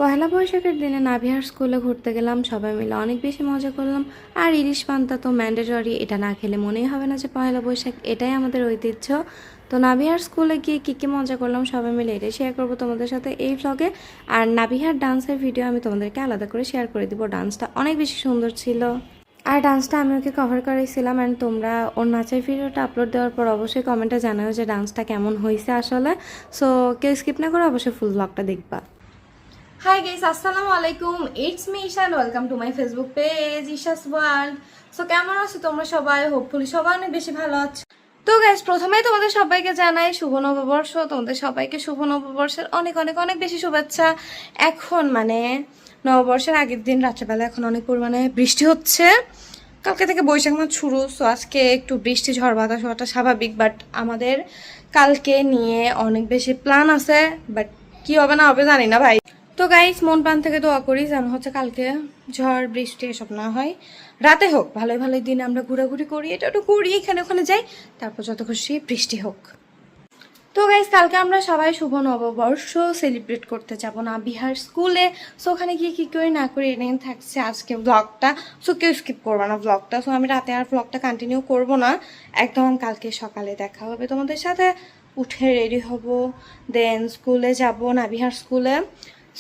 পহেলা বৈশাখের দিনে নাভিহার স্কুলে ঘুরতে গেলাম, সবাই মিলে অনেক বেশি মজা করলাম। আর ইলিশ পান্তা তো ম্যান্ডেটরি, এটা না খেলে মনেই হবে না যে পহেলা বৈশাখ, এটাই আমাদের ঐতিহ্য। তো নাভিহার স্কুলে গিয়ে কী মজা করলাম সবাই মিলে এটাই শেয়ার করবো তোমাদের সাথে এই ভ্লগে। আর নাভিহার ডান্সের ভিডিও আমি তোমাদেরকে আলাদা করে শেয়ার করে দিব। ডান্সটা অনেক বেশি সুন্দর ছিল, আর ডান্সটা আমি ওকে কভার করেছিলাম। অ্যান্ড তোমরা ওর নাচের ভিডিওটা আপলোড দেওয়ার পর অবশ্যই কমেন্টে জানাও যে ডান্সটা কেমন হয়েছে আসলে। সো কেউ স্কিপ না করে অবশ্যই ফুল ভ্লগটা দেখবা। হাই গাইস, আসসালামু আলাইকুম। It's me Ishan, welcome to my Facebook page Isha's world. So কেমন আছো তোমরা সবাই? হোপফুলি সবাই অনেক বেশি ভালো আছো। তো গাইস, প্রথমেই তোমাদের সবাইকে জানাই শুভ নববর্ষ। তোমাদের সবাইকে শুভ নববর্ষের অনেক অনেক অনেক বেশি শুভেচ্ছা। এখন নববর্ষের আগের দিন রাত্রেবেলা এখন অনেক পরিমাণে বৃষ্টি হচ্ছে। কালকে থেকে বৈশাখ মাস শুরু, সো আজকে একটু বৃষ্টি ঝড় বাতাস হওয়াটা স্বাভাবিক। বাট আমাদের কালকে নিয়ে অনেক বেশি প্ল্যান আছে, বাট কি হবে না হবে জানি না ভাই। তো গাইস, মন প্রাণ থেকে দোয়া করি যেন কালকে ঝড় বৃষ্টি এসব না হয়, রাতে হোক, ভালোই ভালোই দিন আমরা ঘোরাঘুরি করি, এটা একটু করি, এখানে ওখানে যাই, তারপর যত খুশি বৃষ্টি হোক। তো গাইস, কালকে আমরা সবাই শুভ নববর্ষ সেলিব্রেট করতে যাব নাভিহার স্কুলে। সো ওখানে গিয়ে কী করি না করি এনে থাকছে আজকে ব্লগটা। সো কেউ স্কিপ করবো না ব্লগটা। সো আমি রাতে আর ব্লগটা কন্টিনিউ করব না, একদম কালকে সকালে দেখা হবে তোমাদের সাথে। উঠে রেডি হব, দেন স্কুলে যাব নাভিহার স্কুলে।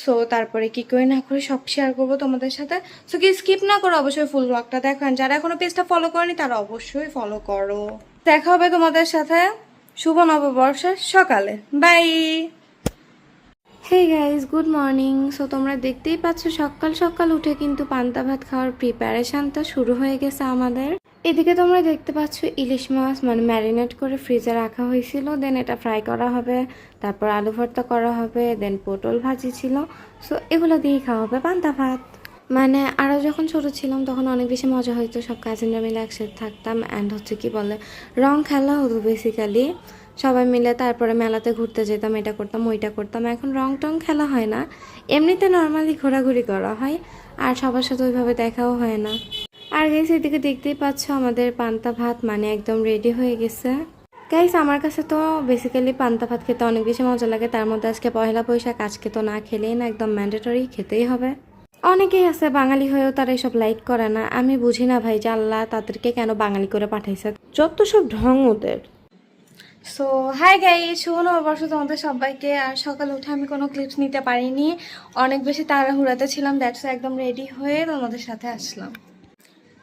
সো তারপরে কী করি না করি সব শেয়ার করবো তোমাদের সাথে। সো কি স্কিপ না করো, অবশ্যই ফুল ব্লগটা দেখো। যারা এখনো পেজটা ফলো করনি তারা অবশ্যই ফলো করো। দেখা হবে তোমাদের সাথে শুভ নববর্ষের সকালে। Bye. Hey guys, good morning. So তোমরা দেখতেই পাচ্ছ সকাল সকাল উঠে কিন্তু পান্তা ভাত খাওয়ার প্রিপারেশনটা শুরু হয়ে গেছে আমাদের। এদিকে তোমরা দেখতে পাচ্ছ ইলিশ মাছ ম্যারিনেট করে ফ্রিজে রাখা হয়েছিল, দেন এটা ফ্রাই করা হবে, তারপর আলু ভর্তা করা হবে, দেন পটল ভাজি ছিল। সো এগুলো দিয়েই খাওয়া হবে পান্তা ভাত। আরও যখন ছোট ছিলাম তখন অনেক বেশি মজা হইতো, সব কাজিনরা মিলে একসাথে থাকতাম। অ্যান্ড রং খেলা হতো বেসিক্যালি সবাই মিলে। তারপরে মেলাতে ঘুরতে যেতাম, এটা করতাম ওইটা করতাম। এখন রং টং খেলা হয় না, এমনিতে নর্মালি ঘোরাঘুরি করা হয়, আর সবার সাথে ওইভাবে দেখাও হয় না। আর গাইস, এদিকে দেখতেই পাচ্ছ আমাদের পান্তা ভাত একদম রেডি হয়ে গেছে। গাইস, আমার কাছে তো বেসিক্যালি পান্তা ভাত খেতে অনেক বেশি মজা লাগে। তার মধ্যে আজকে পহেলা বৈশাখ, আজকে তো না খেলেই না, একদম ম্যান্ডেটরি খেতেই হবে। অনেকেই আছে বাঙালি হয়েও তারা এসব লাইক করে না। আমি বুঝি না ভাই যে আল্লাহ তাদেরকে কেন বাঙালি করে পাঠাইছে, যত সব ঢং ওদের। সো হাই গাইস, শুভ নববর্ষ তোমাদের সবাইকে। আর সকালে উঠে আমি কোনো ক্লিপস নিতে পারিনি, অনেক বেশি তাড়াহুড়াতে ছিলাম, দ্যাটস একদম রেডি হয়ে তোমাদের সাথে আসলাম।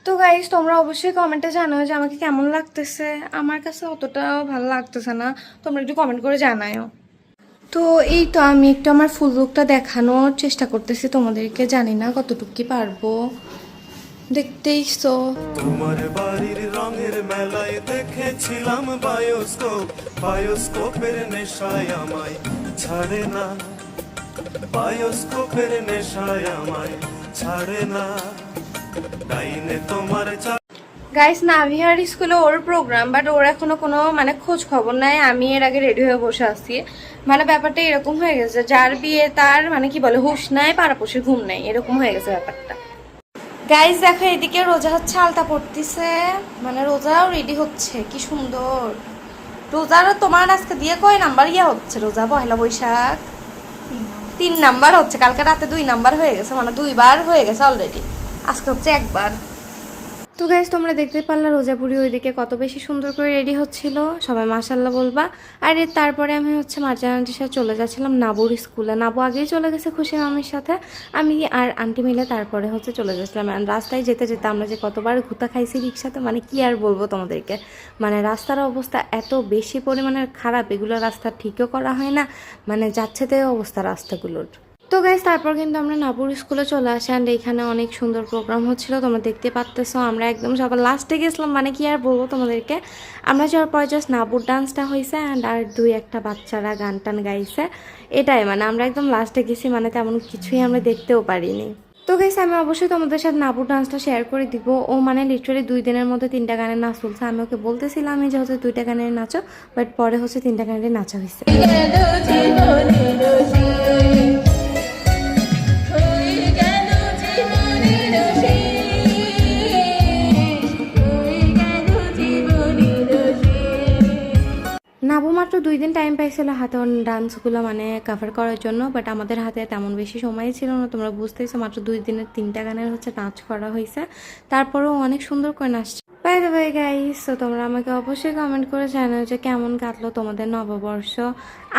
তো গাইস, তোমরা অবশ্যই কমেন্টে জানাও যে আমাকে কেমন লাগতেছে। আমার কাছে অতটাও ভালো লাগতেছে না, তোমরা একটু কমেন্ট করে জানাও। তো এই তো আমি একটু আমার ফুল লুকটা দেখানোর চেষ্টা করতেছি তোমাদেরকে, জানি না কতটুকু কি পারবো, দেখতেই। তো তোমার বাড়ির রঙের মেলায় দেখেছিলাম বায়োস্কোপের নেশায় আমায় ছাড়ে না, বায়োস্কোপের নেশায় আমায় ছাড়ে না, ডাইনে তোমার গাইস, নাভিহার স্কুলে ওর প্রোগ্রাম, বাট ওর এখনো কোনো খোঁজ খবর নাই। আমি এর আগে রেডি হয়ে বসে আছি। ব্যাপারটা এরকম হয়ে গেছে, যার বিয়ে তার হুঁশ নাই, পাড়াপড়শির ঘুম নাই, এরকম হয়ে গেছে ব্যাপারটা। গাইস দেখো, এদিকে রোজা আলতা পড়তেছে, রোজাও রেডি হচ্ছে, কি সুন্দর। রোজারও তোমার আজকে দিয়ে কয় নাম্বার হচ্ছে রোজা? পহেলা বৈশাখ 3 নাম্বার হচ্ছে, কালকে রাতে 2 নাম্বার হয়ে গেছে, 2বার হয়ে গেছে অলরেডি, আজকে হচ্ছে 1বার। তো গাইস, তোমরা দেখতে পারলা রোজাপুরি ওইদিকে কত বেশি সুন্দর করে রেডি হচ্ছিল, সবাই মাশাল্লাহ বলবা। আর তারপরে আমি মার্জান আন্টির সাথে চলে যাচ্ছিলাম নাবুর স্কুলে। নাবু আগেই চলে গেছে খুশি মামির সাথে, আমি আর আন্টি মিলে তারপরে চলে যাচ্ছিলাম। রাস্তায় যেতে যেতে আমরা যে কতবার ঘুতা খাইছি রিক্সাতে, কি আর বলবো তোমাদেরকে। রাস্তার অবস্থা এত বেশি পরিমাণের খারাপ, এগুলো রাস্তা ঠিকও করা হয় না, যাচ্ছে তাই অবস্থা রাস্তাগুলোর। তো গাইস, তারপর কিন্তু আমরা নাবুর স্কুলে চলে আসি। অ্যান্ড এখানে অনেক সুন্দর প্রোগ্রাম হচ্ছিল, তোমরা দেখতে পারতেছো। আমরা একদম সবার লাস্টে গেছিলাম, কি আর বলবো তোমাদেরকে। আমরা যাওয়ার পরে জাস্ট নাবুর ডান্সটা হয়েছে, অ্যান্ড আর 2-1টা বাচ্চারা গান টান গাইছে, এটাই। আমরা একদম লাস্টে গেছি, তেমন কিছুই আমরা দেখতেও পারিনি। তো গাইস, আমি অবশ্যই তোমাদের সাথে নাবুর ডান্সটা শেয়ার করে দিব। ও লিটারালি 2 দিনের মধ্যে 3টা গানের নাচ চলছে। আমি ওকে বলতেছিলাম যে 2টা গানের নাচো, বাট পরে 3টা গানের নাচা হয়েছে। নাবু মাত্র 2 দিন টাইম পাইছে চাইছিল হাতে ডান্সগুলো মানে কভার করার জন্য, বাট আমাদের হাতে তেমন বেশি সময় ছিল না। তোমরা বুঝতেইছো, মাত্র 2 দিনের 3টা গানের হচ্ছে নাচ করা হয়েছে, তারপরেও অনেক সুন্দর করে নাচছে। বাই দ্য ওয়ে গাইস, তো তোমরা আমাকে অবশ্যই কমেন্ট করে জানাও যে কেমন কাটলো তোমাদের নববর্ষ।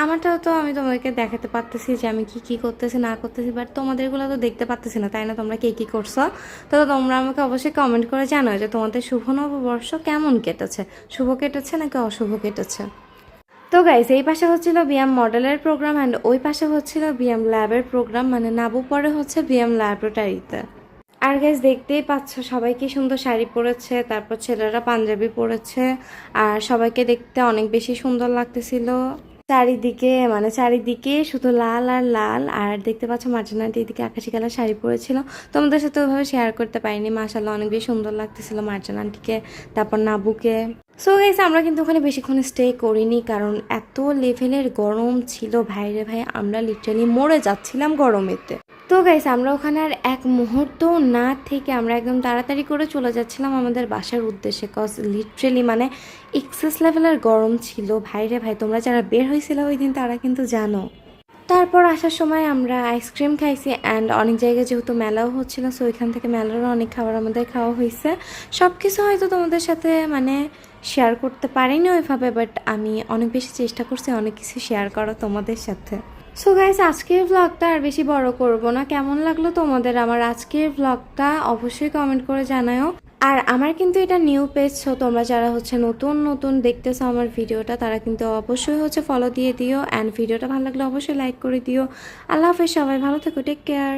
আমারটাও তো আমি তোমাদেরকে দেখাতে পারতেছি যে আমি কি কি করতেছি না করতেছি, বাট তোমাদেরগুলো তো দেখতে পারতেছি না, তাই না? তোমরা কে কি করছো, তো তোমরা আমাকে অবশ্যই কমেন্ট করে জানাও যে তোমাদের শুভ নববর্ষ কেমন কেটেছে, শুভ কেটেছে নাকি অশুভ কেটেছে। তো গাইস, এই পাশে হচ্ছিল বিএম মডেলের প্রোগ্রাম অ্যান্ড ওই পাশে হচ্ছিল বিএম ল্যাবের প্রোগ্রাম, মানে নাবু পরে হচ্ছে বিএম ল্যাবরেটরিতে। আর গাইস দেখতেই পাচ্ছ সবাই কি সুন্দর শাড়ি পরেছে, তারপর ছেলেরা পাঞ্জাবি পরেছে, আর সবাইকে দেখতে অনেক বেশি সুন্দর লাগতেছিল। চারিদিকে শুধু লাল আর লাল। আর দেখতে পাচ্ছ মার্জানাটি এদিকে আকাশি কালার শাড়ি পরেছিল, তোমাদের সাথে ওইভাবে শেয়ার করতে পারিনি। মাশাআল্লাহ অনেক বেশি সুন্দর লাগতেছিল মার্জানাটিকে, তারপর নাবুকে। সো গাইস, আমরা কিন্তু ওখানে বেশিক্ষণ স্টে করিনি, কারণ এত লেভেলের গরম ছিল ভাইরে ভাই, আমরা লিটারালি মরে যাচ্ছিলাম গরমেতে। তো গাইস, আমরা ওখানে আর এক মুহূর্ত না থেকে আমরা একদম তাড়াতাড়ি করে চলে যাচ্ছিলাম আমাদের বাসার উদ্দেশ্যে, কজ লিটারালি মানে এক্সেস লেভেলের গরম ছিল ভাইরে ভাই। তোমরা যারা বের হয়েছিল ওই দিন তারা কিন্তু জানো। তারপর আসার সময় আমরা আইসক্রিম খাইছি অ্যান্ড অনেক জায়গায় যেহেতু মেলাও হচ্ছিল, সো ওইখান থেকে মেলারও অনেক খাবার আমাদের খাওয়া হয়েছে। সব কিছু হয়তো তোমাদের সাথে মানে শেয়ার করতে পারিনি ওইভাবে, বাট আমি অনেক বেশি চেষ্টা করছি অনেক কিছু শেয়ার করা তোমাদের সাথে। সো গাইস, আজকের ভ্লগটা আর বেশি বড় করব না। কেমন লাগলো তোমাদের আমার আজকের ভ্লগটা অবশ্যই কমেন্ট করে জানাও। আর আমার কিন্তু এটা নিউ পেজ, সো তোমরা যারা হচ্ছে নতুন দেখতেছো আমার ভিডিওটা, তারা কিন্তু অবশ্যই হচ্ছে ফলো দিয়ে দিও অ্যান্ড ভিডিওটা ভালো লাগলে অবশ্যই লাইক করে দিও। আল্লাহ হাফেজ, সবাই ভালো থেকো, টেক কেয়ার।